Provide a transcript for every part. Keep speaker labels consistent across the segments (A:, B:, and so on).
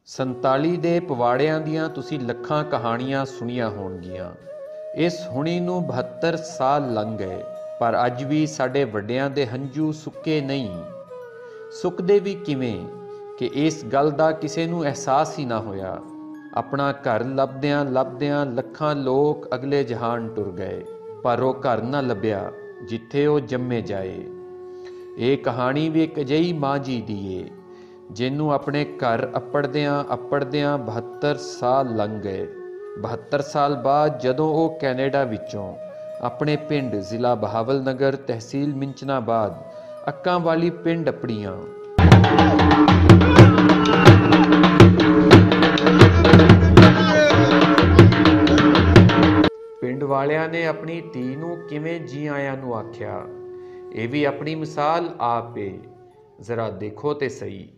A: ਸੰਤਾਲੀ ਦੇ ਪਵਾੜਿਆਂ ਦੀਆਂ ਤੁਸੀਂ ਲੱਖਾਂ ਕਹਾਣੀਆਂ ਸੁਣੀਆਂ ਹੋਣਗੀਆਂ। ਇਸ ਹੁਣੀ ਨੂੰ 72 ਸਾਲ ਲੰਘ ਗਏ, ਪਰ ਅੱਜ ਵੀ ਸਾਡੇ ਵੱਡਿਆਂ ਦੇ ਹੰਝੂ ਸੁੱਕੇ ਨਹੀਂ। ਸੁੱਕਦੇ ਵੀ ਕਿਵੇਂ ਕਿ ਇਸ ਗੱਲ ਦਾ ਕਿਸੇ ਨੂੰ ਅਹਿਸਾਸ ਹੀ ਨਾ ਹੋਇਆ। ਆਪਣਾ ਘਰ ਲੱਭਦਿਆਂ ਲੱਭਦਿਆਂ ਲੱਖਾਂ ਲੋਕ ਅਗਲੇ ਜਹਾਨ ਟੁਰ ਗਏ, ਪਰ ਉਹ ਘਰ ਨਾ ਲੱਭਿਆ ਜਿੱਥੇ ਉਹ ਜੰਮੇ ਜਾਏ। ਇਹ ਕਹਾਣੀ ਵੀ ਇੱਕ ਅਜਿਹੀ ਮਾਂ ਜੀ ਦੀ ਏ ਜਿਹਨੂੰ ਆਪਣੇ ਘਰ ਅੱਪੜਦਿਆਂ 72 ਸਾਲ ਲੰਘ ਗਏ। 72 ਸਾਲ ਬਾਅਦ ਜਦੋਂ ਉਹ ਕੈਨੇਡਾ ਵਿੱਚੋਂ ਆਪਣੇ ਪਿੰਡ ਜ਼ਿਲ੍ਹਾ ਬਹਾਵਲਨਗਰ ਤਹਿਸੀਲ ਮਿੰਚਨਾਬਾਦ ਅੱਕਾਂ ਵਾਲੀ ਪਿੰਡ ਅੱਪੜੀਆਂ। ਪਿੰਡ ਵਾਲਿਆਂ ਨੇ ਆਪਣੀ ਧੀ ਨੂੰ ਕਿਵੇਂ ਜੀ ਆਇਆਂ ਨੂੰ ਆਖਿਆ, ਇਹ ਵੀ ਆਪਣੀ ਮਿਸਾਲ ਆਪ ਏ। ਜ਼ਰਾ ਦੇਖੋ ਤੇ ਸਹੀ।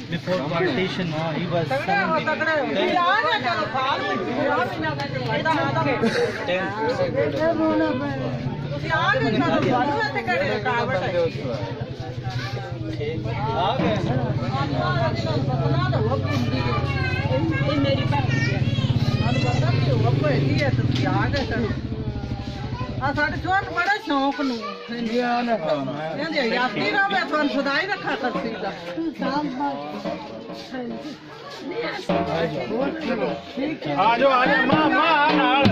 B: Before partition, he was
C: ਸਾਡੇ ਛੋਟ ਬੜਾ ਸ਼ੌਕ ਨੂੰ ਕਹਿੰਦੇ ਯਾਤੀ ਨਾ ਮੈਂ ਤੁਹਾਨੂੰ ਸਦਾ ਹੀ ਰੱਖਾ ਕਰਦੀ ਦਾ
B: ਆ ਜਾਓ ਮਾਂ ਨਾਲ